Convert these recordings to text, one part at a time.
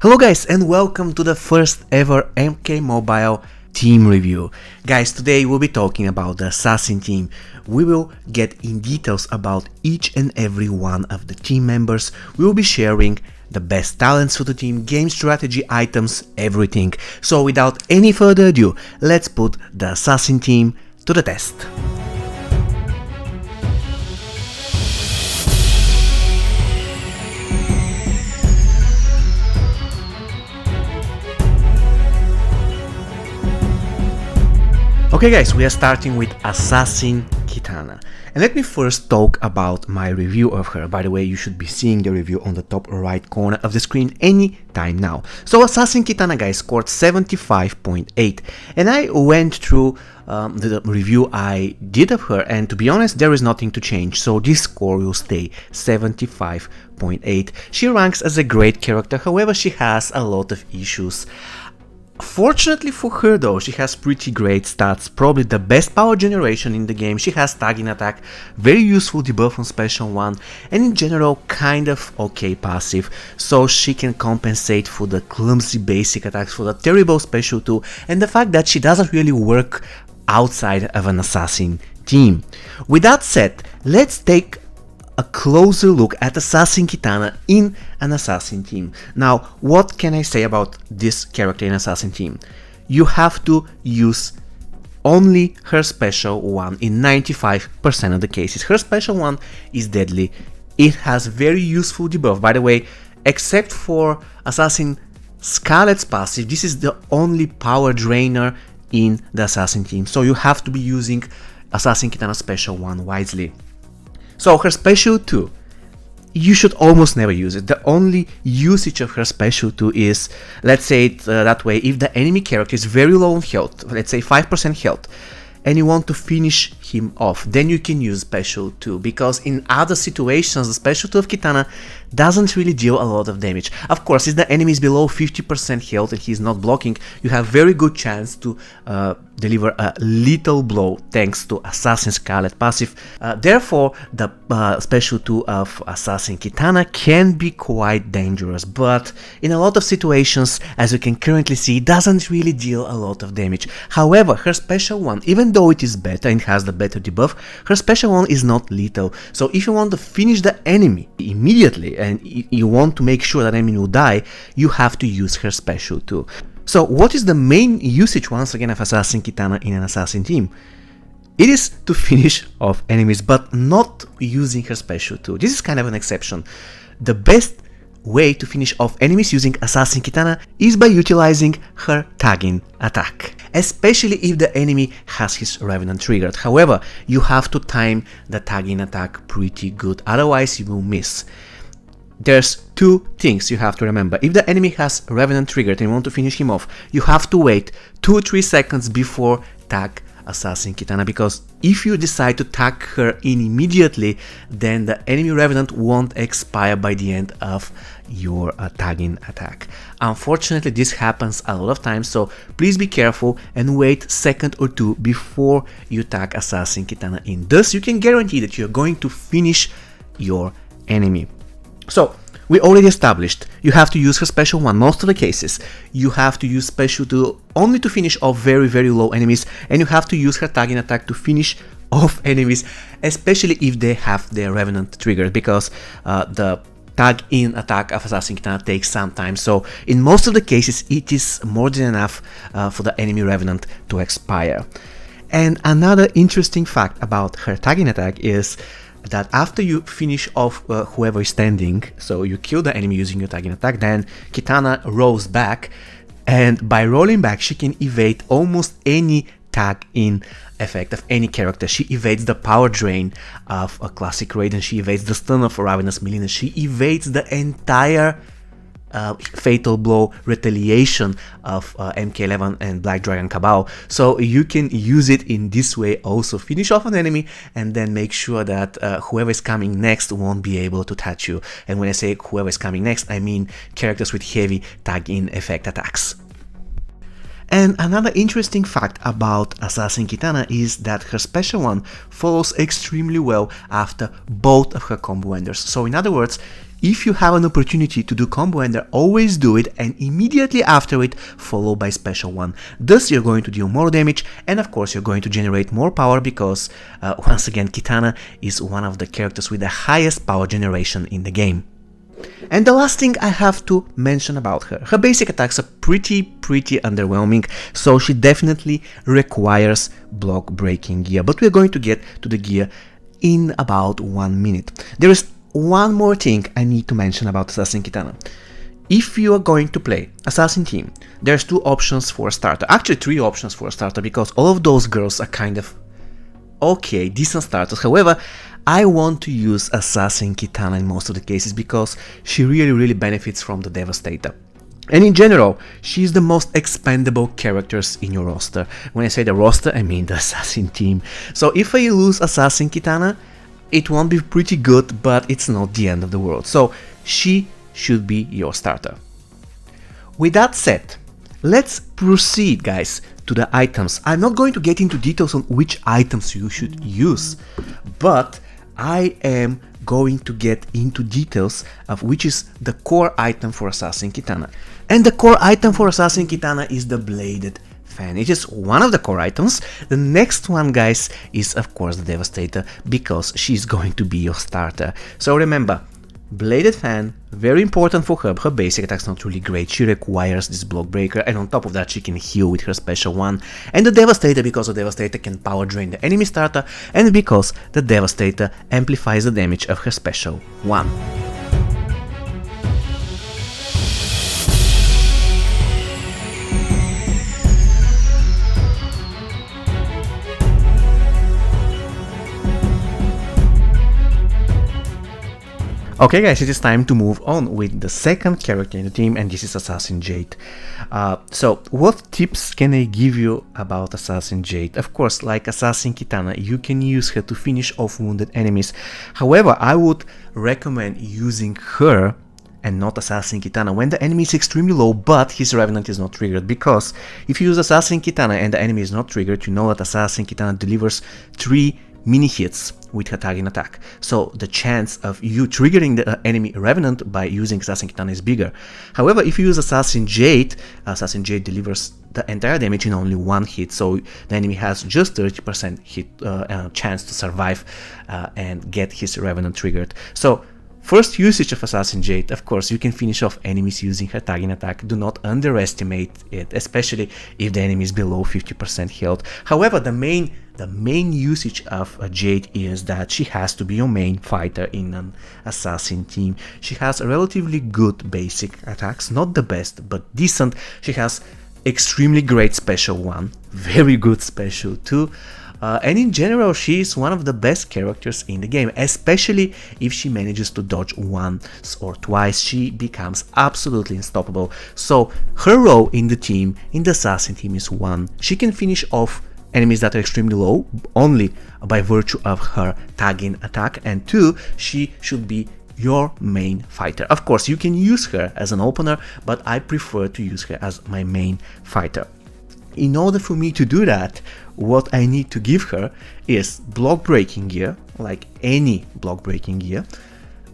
Hello guys and welcome to the first ever MK Mobile team review. Guys, today we'll be talking about the assassin team. We will get in details about each and every one of the team members. We will be sharing the best talents for the team, game strategy, items, everything. So without any further ado, let's put the assassin team to the test. Okay guys, we are starting with Assassin KITANA. And let me first talk about my review of her. By the way, you should be seeing the review on the top right corner of the screen any time now. So Assassin KITANA guys scored 75.8 and I went through the review I did of her, and to be honest there is nothing to change, so this score will stay 75.8. She ranks as a great character, however she has a lot of issues. Fortunately for her though, she has pretty great stats, probably the best power generation in the game. She has tagging attack, very useful debuff on special 1, and in general kind of okay passive, so she can compensate for the clumsy basic attacks, for the terrible special 2, and the fact that she doesn't really work outside of an assassin team. With that said, let's take a closer look at Assassin KITANA in an assassin team. Now, what can I say about this character in assassin team? You have to use only her special 1 in 95% of the cases. Her special 1 is deadly. It has very useful debuff. By the way, except for Assassin SKARLET's passive, this is the only power drainer in the assassin team, so you have to be using Assassin KITANA special 1 wisely. So her special 2, you should almost never use it. The only usage of her special 2 is, let's say it that way, if the enemy character is very low on health, let's say 5% health, and you want to finish him off, then you can use special 2, because in other situations the special 2 of KITANA doesn't really deal a lot of damage. Of course, if the enemy is below 50% health and he's not blocking, you have very good chance to deliver a lethal blow thanks to Assassin SKARLET passive. Therefore, the special 2 of Assassin KITANA can be quite dangerous, but in a lot of situations, as you can currently see, doesn't really deal a lot of damage. However, her special 1, even though it is better and has the better debuff, her special 1 is not lethal. So if you want to finish the enemy immediately and you want to make sure that enemy will die, you have to use her special 2. So what is the main usage once again of Assassin KITANA in an assassin team? It is to finish off enemies, but not using her special 2. This is kind of an exception. The best way to finish off enemies using Assassin KITANA is by utilizing her tagging attack, especially if the enemy has his Revenant triggered. However, you have to time the tagging attack pretty good, otherwise you will miss. There's two things you have to remember. If the enemy has Revenant triggered and you want to finish him off, you have to wait 2-3 seconds before tag Assassin KITANA, because if you decide to tag her in immediately, then the enemy Revenant won't expire by the end of your tagging attack. Unfortunately, this happens a lot of times, so please be careful and wait a second or two before you tag Assassin KITANA in. Thus, you can guarantee that you're going to finish your enemy. So, we already established you have to use her special 1 most of the cases. You have to use special 2 only to finish off very low enemies, and you have to use her tagging attack to finish off enemies, especially if they have their Revenant triggered, because the tag in attack of Assassin KITANA takes some time. So in most of the cases it is more than enough for the enemy Revenant to expire. And another interesting fact about her tagging attack is that after you finish off whoever is standing, so you kill the enemy using your tagging attack, then KITANA rolls back, and by rolling back she can evade almost any tag in effect of any character. She evades the power drain of a classic Raiden, she evades the stun of Ravenous Melina, she evades the entire fatal blow retaliation of MK11 and Black Dragon Cabal. So you can use it in this way also, finish off an enemy and then make sure that whoever is coming next won't be able to touch you. And when I say whoever is coming next, I mean characters with heavy tag in effect attacks. And another interesting fact about Assassin Kitana is that her special one follows extremely well after both of her combo enders. So in other words, if you have an opportunity to do combo ender, always do it, and immediately after it follow by special one. Thus you're going to deal more damage, and of course you're going to generate more power because once again Kitana is one of the characters with the highest power generation in the game. And the last thing I have to mention about her basic attacks are pretty underwhelming, so she definitely requires block breaking gear, but we're going to get to the gear in about 1 minute. There is one more thing I need to mention about Assassin Kitana. If you are going to play Assassin team, there's 2 options for a starter, actually 3 options for a starter, because all of those girls are kind of okay, decent starters. However, I want to use Assassin Kitana in most of the cases because she really benefits from the Devastator. And in general, she's the most expendable characters in your roster. When I say the roster, I mean the Assassin team. So if I lose Assassin Kitana, it won't be pretty good, but it's not the end of the world. So she should be your starter. With that said, let's proceed, guys, to the items. I'm not going to get into details on which items you should use, but I am going to get into details of which is the core item for Assassin Kitana. And the core item for Assassin Kitana is the Bladed Fan. It is one of the core items. The next one, guys, is of course the Devastator, because she's going to be your starter. So remember, Bladed Fan, very important for her. Her basic attack's not really great, she requires this block breaker, and on top of that she can heal with her special one. And the Devastator, because the Devastator can power drain the enemy starter, and because the Devastator amplifies the damage of her special one. Okay guys, it is time to move on with the second character in the team, and this is Assassin Jade. So what tips can I give you about Assassin Jade? Of course, like Assassin Kitana, you can use her to finish off wounded enemies. However, I would recommend using her and not Assassin Kitana when the enemy is extremely low but his Revenant is not triggered, because if you use Assassin Kitana and the enemy is not triggered, you know that Assassin Kitana delivers 3 mini hits with her tagging attack, so the chance of you triggering the enemy Revenant by using Assassin Kitana is bigger. However, if you use Assassin Jade delivers the entire damage in only 1 hit, so the enemy has just 30% hit chance to survive and get his Revenant triggered. So first usage of Assassin Jade, of course, you can finish off enemies using her tagging attack. Do not underestimate it, especially if the enemy is below 50% health. However, the main usage of Jade is that she has to be your main fighter in an assassin team. She has relatively good basic attacks, not the best, but decent. She has extremely great special one, very good special too. And in general, she is one of the best characters in the game, especially if she manages to dodge once or twice. She becomes absolutely unstoppable. So her role in the team, in the assassin team, is 1, she can finish off enemies that are extremely low only by virtue of her tagging attack, and 2, she should be your main fighter. Of course, you can use her as an opener, but I prefer to use her as my main fighter. In order for me to do that, what I need to give her is block breaking gear, like any block breaking gear.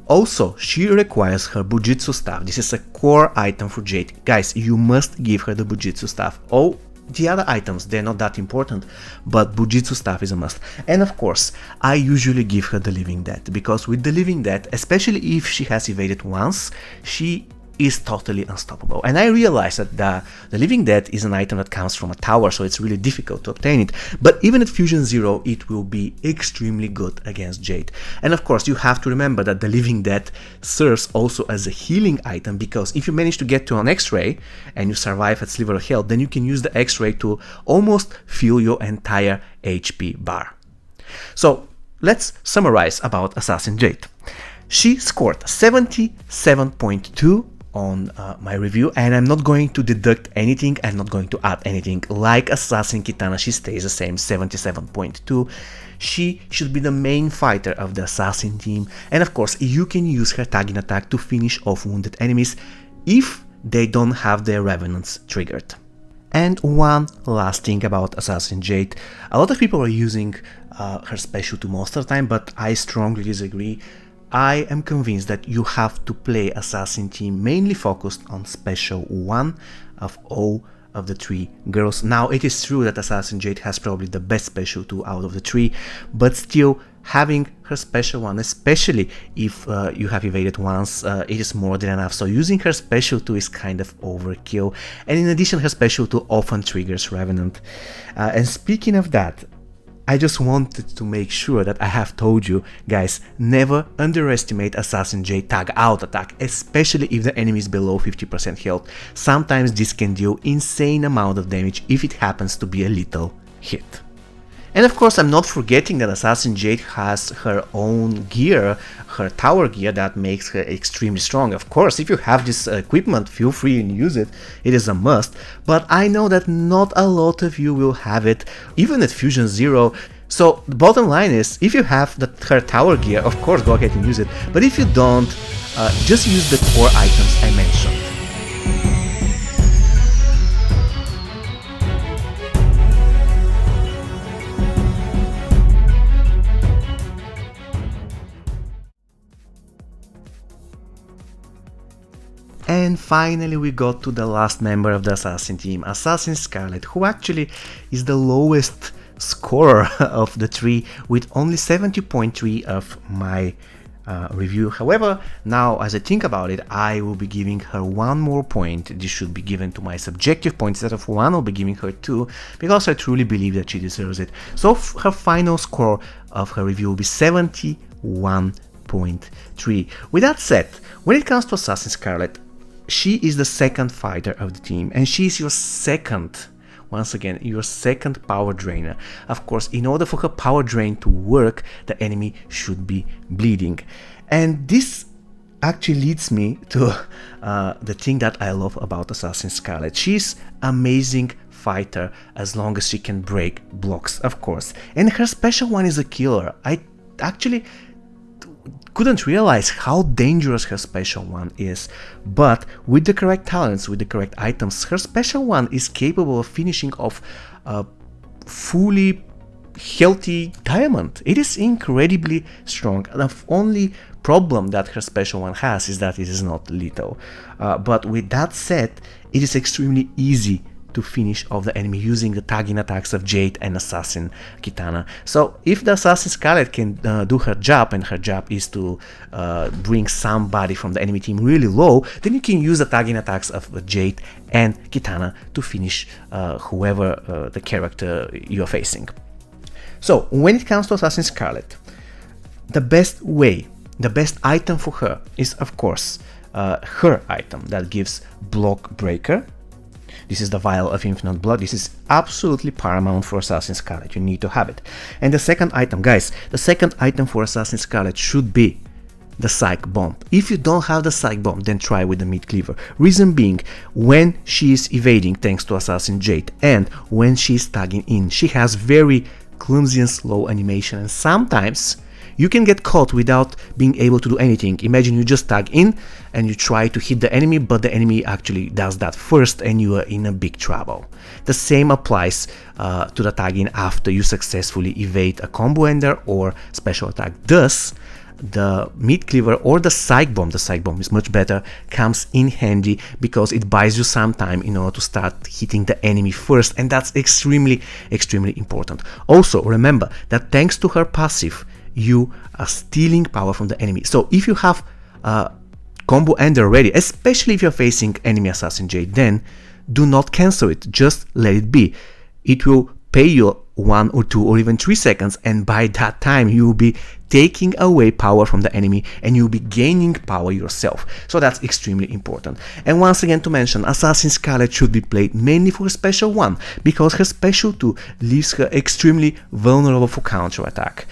Also, she requires her Bujitsu staff. This is a core item for Jade. Guys, you must give her the Bujitsu staff. All the other items, they're not that important, but Bujitsu staff is a must. And of course, I usually give her the Living Death, because with the Living Death, especially if she has evaded once, she is totally unstoppable. And I realize that the Living Death is an item that comes from a tower, so it's really difficult to obtain it, but even at Fusion 0 it will be extremely good against Jade. And of course, you have to remember that the Living Death serves also as a healing item, because if you manage to get to an X-ray and you survive at Sliver of Health, then you can use the X-ray to almost fill your entire HP bar. So let's summarize about Assassin Jade. She scored 77.2 on my review, and I'm not going to deduct anything, I'm not going to add anything. Like Assassin Kitana, she stays the same, 77.2. She should be the main fighter of the assassin team, and of course you can use her tagging attack to finish off wounded enemies if they don't have their Revenants triggered. And one last thing about Assassin Jade. A lot of people are using her special to most of the time, but I strongly disagree. I am convinced that you have to play Assassin team mainly focused on special 1 of all of the 3 girls. Now, it is true that Assassin Jade has probably the best special 2 out of the 3, but still having her special 1, especially if you have evaded once, it is more than enough. So using her special 2 is kind of overkill. And in addition, her special 2 often triggers Revenant. And speaking of that, I just wanted to make sure that I have told you, guys, never underestimate Assassin Jade tag out attack, especially if the enemy is below 50% health. Sometimes this can deal insane amount of damage if it happens to be a little hit. And of course, I'm not forgetting that Assassin Jade has her own gear, her tower gear, that makes her extremely strong. Of course, if you have this equipment, feel free and use it, it is a must. But I know that not a lot of you will have it, even at Fusion 0. So the bottom line is, if you have her tower gear, of course go ahead and use it. But if you don't, just use the core items I mentioned. And finally we got to the last member of the Assassin team, Assassin Scarlet, who actually is the lowest scorer of the 3 with only 70.3 of my review. However, now as I think about it, I will be giving her 1 more point. This should be given to my subjective point. Instead of 1, I'll be giving her 2, because I truly believe that she deserves it. So her final score of her review will be 71.3. With that said, when it comes to Assassin Scarlet, she is the second fighter of the team, and she is your second, once again, your second power drainer. Of course, in order for her power drain to work, the enemy should be bleeding. And this actually leads me to the thing that I love about Assassin Scarlet. She's amazing fighter as long as she can break blocks, of course. And her special 1 is a killer. I actually couldn't realize how dangerous her special 1 is, but with the correct talents, with the correct items, her special 1 is capable of finishing off a fully healthy diamond. It is incredibly strong. The only problem that her special 1 has is that it is not lethal, but with that said, it is extremely easy to finish off the enemy using the tagging attacks of Jade and Assassin KITANA. So if the Assassin Scarlet can do her job, and her job is to bring somebody from the enemy team really low, then you can use the tagging attacks of Jade and KITANA to finish whoever the character you're facing. So when it comes to Assassin Scarlet, the best way, the best item for her is of course her item that gives Block Breaker. This is the Vial of Infinite Blood. This is absolutely paramount for Assassin Scarlet. You need to have it. And the second item, guys, the second item for Assassin Scarlet should be the Psych Bomb. If you don't have the Psych Bomb, then try with the Meat Cleaver. Reason being, when she is evading thanks to Assassin Jade, and when she is tagging in, she has very clumsy and slow animation, and sometimes you can get caught without being able to do anything. Imagine you just tag in and you try to hit the enemy, but the enemy actually does that first and you are in a big trouble. The same applies to the tagging after you successfully evade a combo ender or special attack. Thus, the Meat Cleaver or the Psych Bomb is much better, comes in handy because it buys you some time in order to start hitting the enemy first, and that's extremely important. Also remember that thanks to her passive, you are stealing power from the enemy. So if you have combo ender ready, especially if you're facing enemy Assassin Jade, then do not cancel it, just let it be. It will pay you 1 or 2 or even 3 seconds, and by that time you will be taking away power from the enemy and you'll be gaining power yourself. So that's extremely important. And once again to mention, Assassin Scarlet should be played mainly for special 1, because her special 2 leaves her extremely vulnerable for counter attack.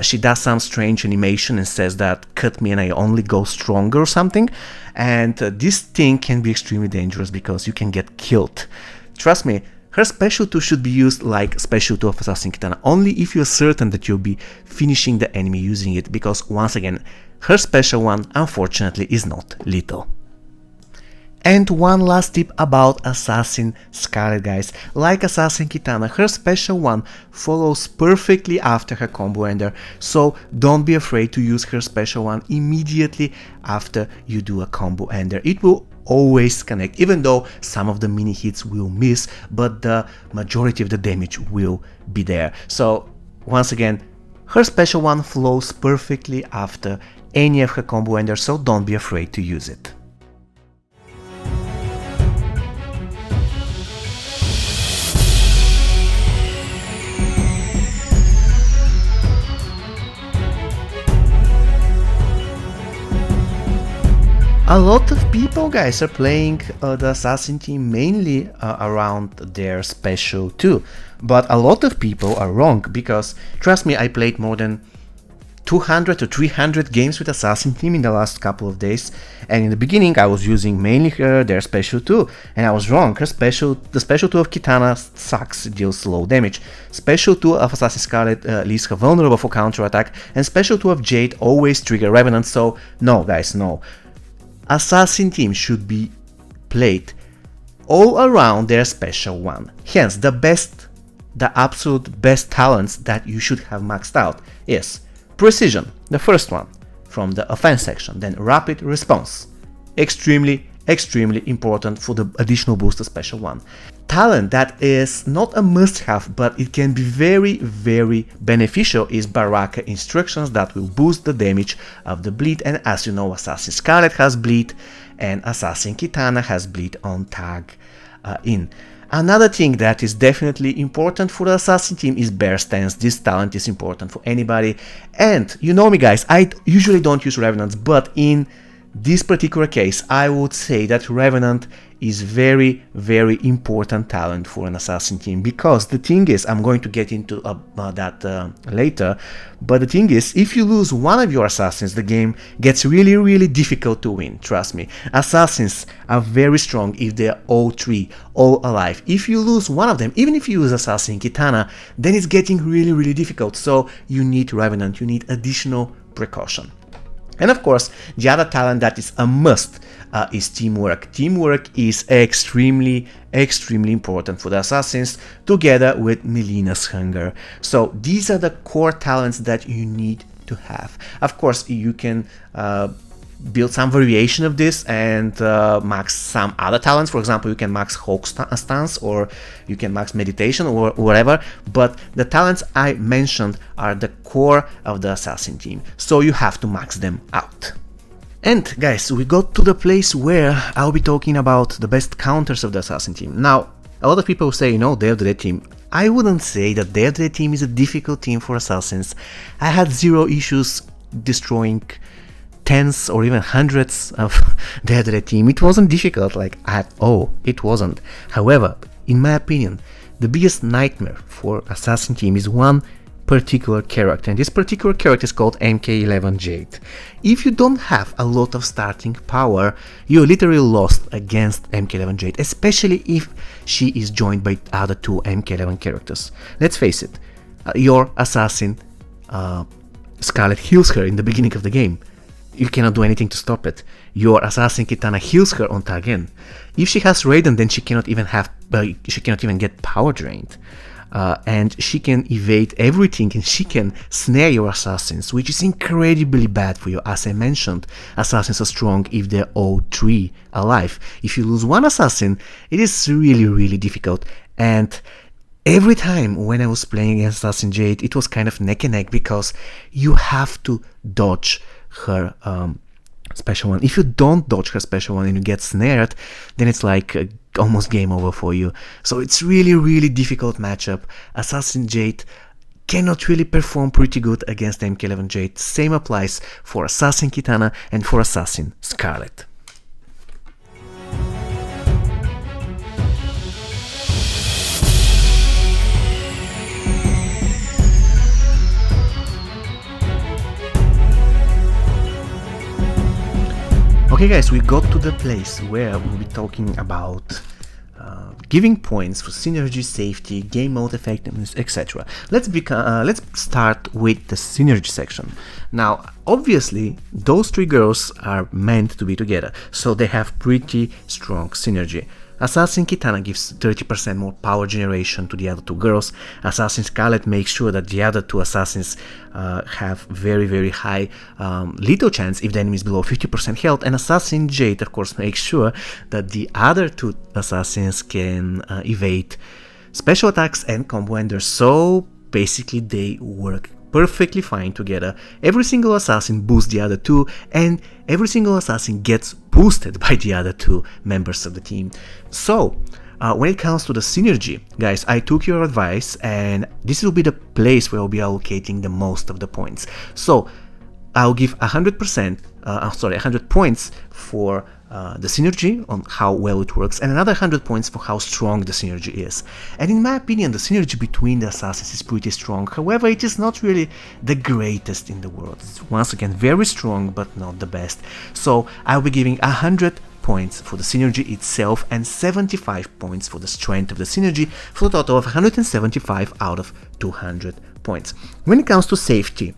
She does some strange animation and says that cut me and I only go stronger or something, and this thing can be extremely dangerous because you can get killed. Trust me, her special 2 should be used like special 2 of Assassin KITANA, only if you're certain that you'll be finishing the enemy using it, because once again, her special 1 unfortunately is not lethal. And one last tip about Assassin Scarlet, guys. Like Assassin Kitana, her special one follows perfectly after her combo ender, so don't be afraid to use her special one immediately after you do a combo ender. It will always connect, even though some of the mini hits will miss, but the majority of the damage will be there. So once again, her special one flows perfectly after any of her combo enders, so don't be afraid to use it. A lot of people, guys, are playing the Assassin team mainly around their special 2, but a lot of people are wrong, because trust me, I played more than 200 to 300 games with Assassin team in the last couple of days, and in the beginning I was using mainly their special 2, and I was wrong. The special 2 of Kitana sucks, deals low damage. Special 2 of Assassin Scarlet leaves her vulnerable for counter attack, and special 2 of Jade always trigger Revenant, so no, guys, no. Assassin team should be played all around their special one. Hence, the absolute best talents that you should have maxed out is Precision, the first one, from the offense section, then Rapid Response, extremely important for the additional booster special one. Talent that is not a must-have, but it can be very beneficial is Baraka Instructions, that will boost the damage of the bleed, and as you know, Assassin Scarlet has bleed and Assassin Kitana has bleed on tag in. Another thing that is definitely important for the Assassin team is Bear Stance. This talent is important for anybody, and you know me, guys, I usually don't use Revenants, but in this particular case I would say that Revenant is very important talent for an Assassin team, because the thing is, I'm going to get into that later, but the thing is, if you lose one of your Assassins, the game gets really difficult to win, trust me. Assassins are very strong if they're all 3, all alive. If you lose one of them, even if you use Assassin Kitana, then it's getting really difficult, so you need Revenant, you need additional precaution. And of course, the other talent that is a must is Teamwork. Teamwork is extremely important for the Assassins, together with Melina's Hunger. So these are the core talents that you need to have. Of course, you can build some variation of this and max some other talents. For example, you can max Hawk Stance, or you can max Meditation, or whatever, but the talents I mentioned are the core of the Assassin team, so you have to max them out. And guys, we got to the place where I'll be talking about the best counters of the Assassin team. Now, a lot of people say, you know, Day of the Dead team. I wouldn't say that Day of the Dead team is a difficult team for Assassins. I had 0 issues destroying tens or even hundreds of Day of the Dead team. It wasn't difficult, like, at all. It wasn't. However, in my opinion, the biggest nightmare for Assassin team is one particular character, and this particular character is called MK11 Jade. If you don't have a lot of starting power, you're literally lost against MK11 Jade, especially if she is joined by other 2 MK11 characters. Let's face it, your Assassin Scarlet heals her in the beginning of the game. You cannot do anything to stop it. Your Assassin Kitana heals her on tag in. If she has Raiden, then she cannot even get power drained. And she can evade everything, and she can snare your Assassins, which is incredibly bad for you. As I mentioned, Assassins are strong if they're all 3 alive. If you lose one Assassin, it is really difficult. And every time when I was playing against Assassin Jade, it was kind of neck and neck, because you have to dodge her special one. If you don't dodge her special one and you get snared, then it's like almost game over for you. So it's really difficult matchup. Assassin Jade cannot really perform pretty good against MK11 Jade. Same applies for Assassin Kitana and for Assassin Scarlet. Okay guys, we got to the place where we'll be talking about giving points for synergy, safety, game mode effectiveness, etc. Let's start with the synergy section. Now, obviously, those three girls are meant to be together, so they have pretty strong synergy. Assassin Kitana gives 30% more power generation to the other two girls. Assassin Scarlet makes sure that the other two assassins have very high lethal chance if the enemy is below 50% health, and Assassin Jade of course makes sure that the other two assassins can evade special attacks and combo enders, so basically they work perfectly fine together. Every single assassin boosts the other two, and every single assassin gets boosted by the other two members of the team. So when it comes to the synergy, guys, I took your advice, and this will be the place where I'll be allocating the most of the points. So I'll give 100 points for the synergy, on how well it works, and another 100 points for how strong the synergy is. And in my opinion, the synergy between the assassins is pretty strong. However, it is not really the greatest in the world. It's once again very strong, but not the best. So I'll be giving 100 points for the synergy itself and 75 points for the strength of the synergy, for a total of 175 out of 200 points. When it comes to safety,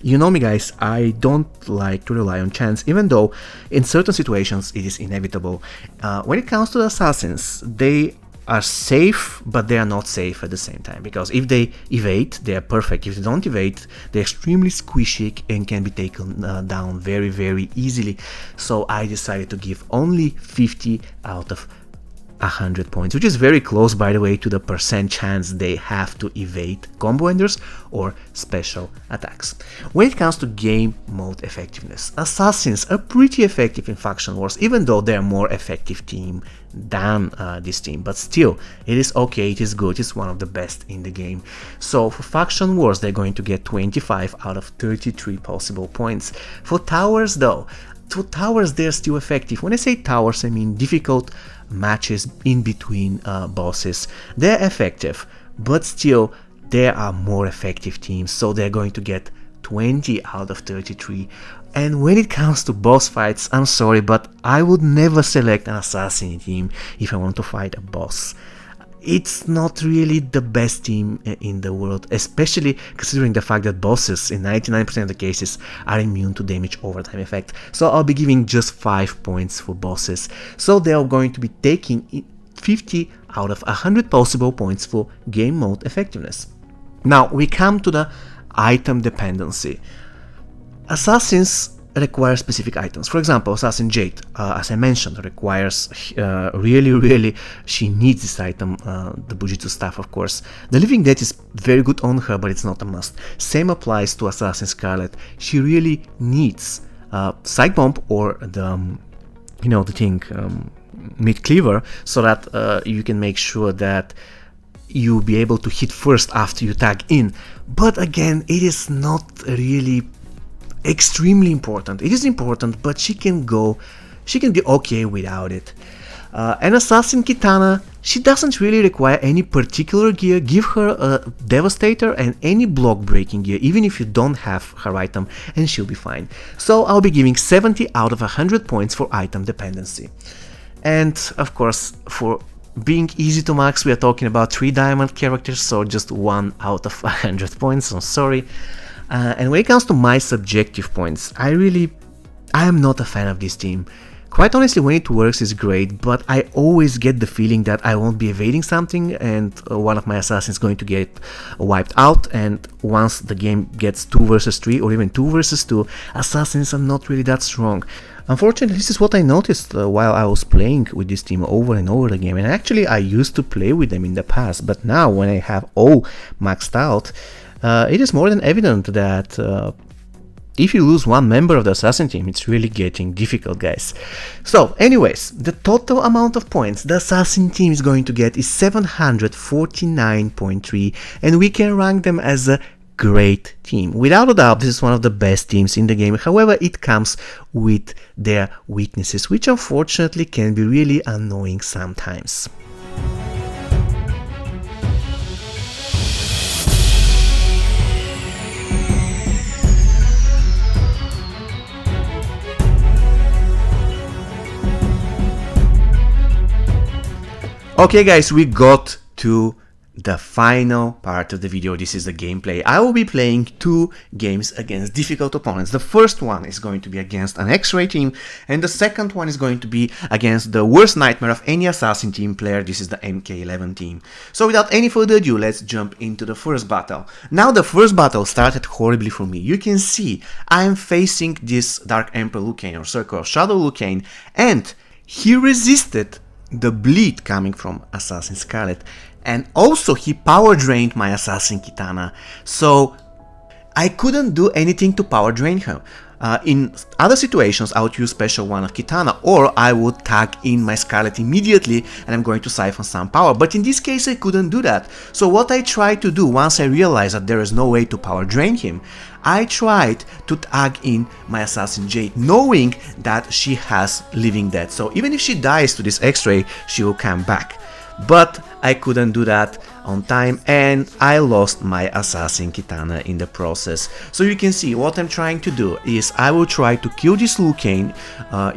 you know me, guys, I don't like to rely on chance, even though in certain situations it is inevitable. When it comes to the assassins, they are safe, but they are not safe at the same time, because if they evade, they are perfect. If they don't evade, they're extremely squishy and can be taken down very easily. So I decided to give only 50 out of 100 points, which is very close, by the way, to the percent chance they have to evade combo enders or special attacks. When it comes to game mode effectiveness, assassins are pretty effective in faction wars, even though they're a more effective team than this team, but still, it is okay, it is good, it's one of the best in the game. So for faction wars, they're going to get 25 out of 33 possible points. For towers though, they're still effective. When I say towers, I mean difficult matches in between bosses. They're effective, but still there are more effective teams, so they're going to get 20 out of 33. And when it comes to boss fights, I'm sorry, but I would never select an assassin team if I want to fight a boss. It's not really the best team in the world, especially considering the fact that bosses in 99% of the cases are immune to damage overtime effect. So I'll be giving just 5 points for bosses. So they are going to be taking 50 out of 100 possible points for game mode effectiveness. Now we come to the item dependency. Assassins require specific items. For example, Assassin Jade, as I mentioned, requires really, she needs this item, the Bujitsu staff, of course. The Living Death is very good on her, but it's not a must. Same applies to Assassin Scarlet. She really needs Psych Bomb or the, the thing, Mid Cleaver, so that you can make sure that you'll be able to hit first after you tag in. But again, it is not really extremely important. It is important, but she can be okay without it. And Assassin Kitana, she doesn't really require any particular gear. Give her a Devastator and any block breaking gear, even if you don't have her item, and she'll be fine. So I'll be giving 70 out of 100 points for item dependency. And of course, for being easy to max, we are talking about 3 diamond characters, so just 1 out of 100 points, I'm sorry. And when it comes to my subjective points, I am not a fan of this team. Quite honestly, when it works, it's great, but I always get the feeling that I won't be evading something and one of my assassins is going to get wiped out, and once the game gets 2 versus 3 or even 2 versus 2, assassins are not really that strong. Unfortunately, this is what I noticed while I was playing with this team over and over again, and actually I used to play with them in the past, but now when I have all maxed out, it is more than evident that if you lose one member of the assassin team, it's really getting difficult, guys. So anyways, the total amount of points the assassin team is going to get is 749.3, and we can rank them as a great team. Without a doubt, this is one of the best teams in the game. However, it comes with their weaknesses, which unfortunately can be really annoying sometimes. Okay guys, we got to the final part of the video. This is the gameplay. I will be playing 2 games against difficult opponents. The first one is going to be against an X-Ray team, and the second one is going to be against the worst nightmare of any assassin team player. This is the MK11 team. So without any further ado, let's jump into the first battle. Now the first battle started horribly for me. You can see I am facing this Dark Emperor Lucane or Circle of Shadow Lucane, and he resisted the bleed coming from Assassin Scarlet, and also he power drained my Assassin Kitana, so I couldn't do anything to power drain her. In other situations I would use special one of Kitana, or I would tag in my Scarlet immediately and I'm going to siphon some power, but in this case I couldn't do that. So what I tried to do once I realized that there is no way to power drain him, I tried to tag in my Assassin Jade, knowing that she has Living Dead, so even if she dies to this X-Ray she will come back. But I couldn't do that on time and I lost my Assassin Kitana in the process. So you can see what I'm trying to do is I will try to kill this Lucane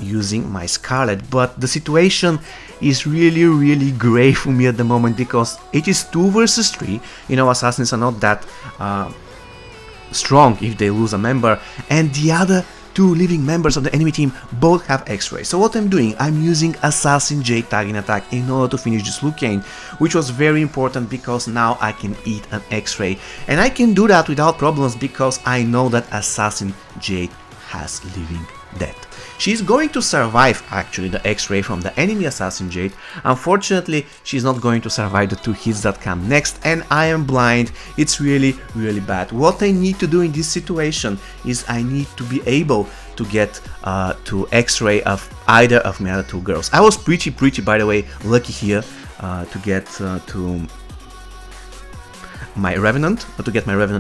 using my Scarlet, but the situation is really grey for me at the moment because it is 2 versus 3. You know, assassins are not that strong if they lose a member, and the other 2 living members of the enemy team both have X-Ray. So what I'm doing, I'm using Assassin Jade tagging attack in order to finish this Lucane, which was very important because now I can eat an X-Ray, and I can do that without problems because I know that Assassin Jade has Living Dead. She's going to survive actually the X-Ray from the enemy Assassin Jade. Unfortunately, she's not going to survive the 2 hits that come next, and I am blind. It's really bad. What I need to do in this situation is I need to be able to get to X-Ray of either of my other 2 girls. I was pretty by the way lucky here to get to my Revenant,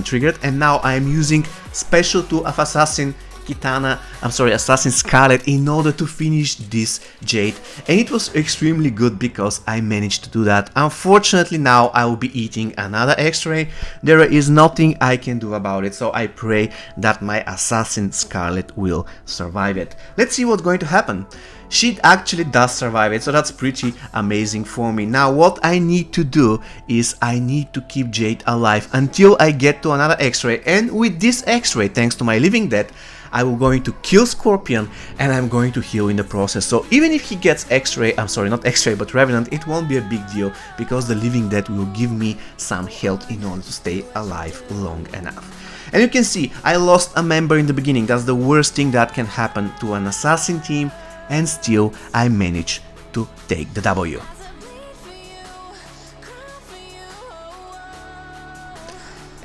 triggered, and now I am using special 2 of Assassin Assassin Scarlet in order to finish this Jade, and it was extremely good because I managed to do that. Unfortunately now I will be eating another X-Ray. There is nothing I can do about it, so I pray that my Assassin Scarlet will survive it. Let's see what's going to happen. She actually does survive it, so that's pretty amazing for me. Now what I need to do is I need to keep Jade alive until I get to another X-Ray, and with this X-Ray, thanks to my Living Dead, I'm going to kill Scorpion and I'm going to heal in the process. So even if he gets X-Ray, I'm sorry, not X-Ray but Revenant, it won't be a big deal because the Living Dead will give me some health in order to stay alive long enough. And you can see I lost a member in the beginning. That's the worst thing that can happen to an assassin team, and still I managed to take the W.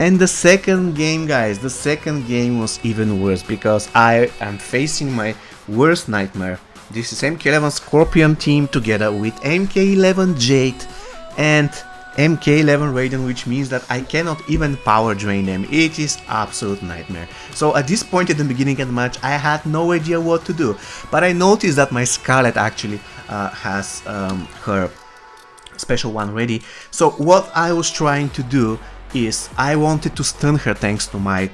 And the second game, guys, the second game was even worse because I am facing my worst nightmare. This is MK11 Scorpion team together with MK11 Jade and MK11 Raiden, which means that I cannot even power drain them. It is absolute nightmare. So at this point at the beginning of the match I had no idea what to do, but I noticed that my Scarlet actually has her special one ready. So what I was trying to do is I wanted to stun her thanks to my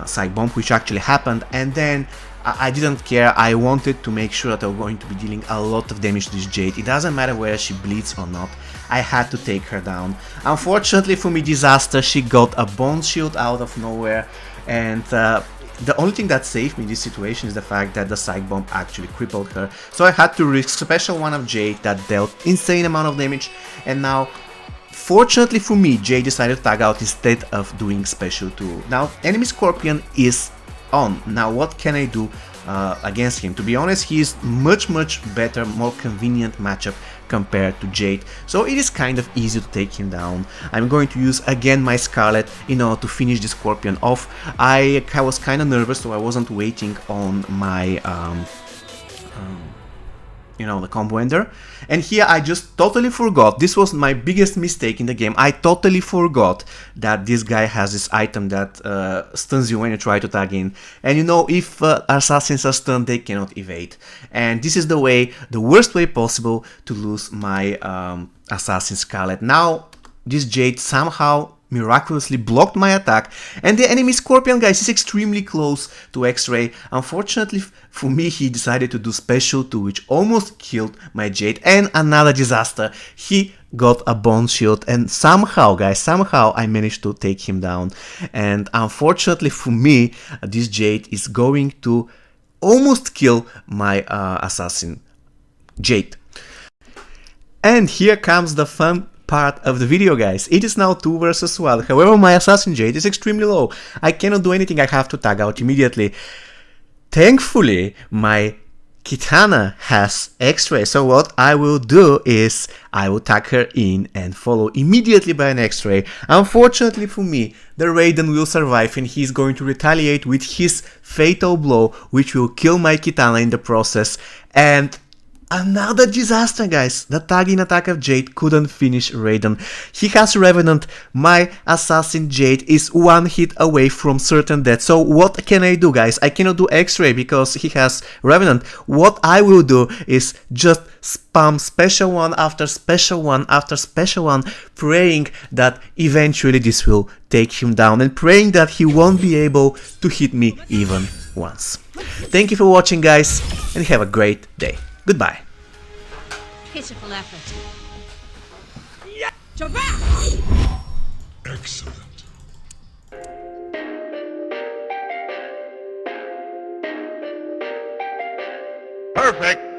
Psych Bomb, which actually happened, and then I didn't care. I wanted to make sure that I'm going to be dealing a lot of damage to this Jade. It doesn't matter whether she bleeds or not, I had to take her down. Unfortunately for me, disaster, she got a Bone Shield out of nowhere, and the only thing that saved me in this situation is the fact that the Psych Bomb actually crippled her. So I had to risk special one of Jade that dealt insane amount of damage, and now fortunately for me, Jade decided to tag out instead of doing special 2. Now enemy Scorpion is on. Now what can I do against him? To be honest, he is much better, more convenient matchup compared to Jade, so it is kind of easy to take him down. I'm going to use again my Scarlet in order to finish the Scorpion off. I was kind of nervous, so I wasn't waiting on my you know, the combo ender, and here I just totally forgot. This was my biggest mistake in the game. I totally forgot that this guy has this item that stuns you when you try to tag in, and you know, if assassins are stunned they cannot evade, and this is the worst way possible to lose my Assassin Scarlet. Now this Jade somehow miraculously blocked my attack, and the enemy Scorpion, guys, is extremely close to X-Ray. Unfortunately for me, he decided to do special 2, which almost killed my Jade, and another disaster. He got a bone shield, and somehow, guys, somehow I managed to take him down. And unfortunately for me, this Jade is going to almost kill my assassin Jade. And here comes the fun part of the video, guys. It is now 2 versus 1. However, my assassin Jade is extremely low. I cannot do anything. I have to tag out immediately. Thankfully, my KITANA has X-Ray, so what I will do is I will tag her in and follow immediately by an X-Ray. Unfortunately for me, the Raiden will survive, and he's going to retaliate with his fatal blow, which will kill my KITANA in the process. And another disaster, guys. The tagging attack of Jade couldn't finish Raiden. He has Revenant. My assassin Jade is 1 hit away from certain death. So what can I do, guys? I cannot do X-Ray because he has Revenant. What I will do is just spam special 1 after special 1 after special 1, praying that eventually this will take him down, and praying that he won't be able to hit me even once. Thank you for watching, guys, and have a great day. Goodbye. Pitiful effort. Excellent. Perfect.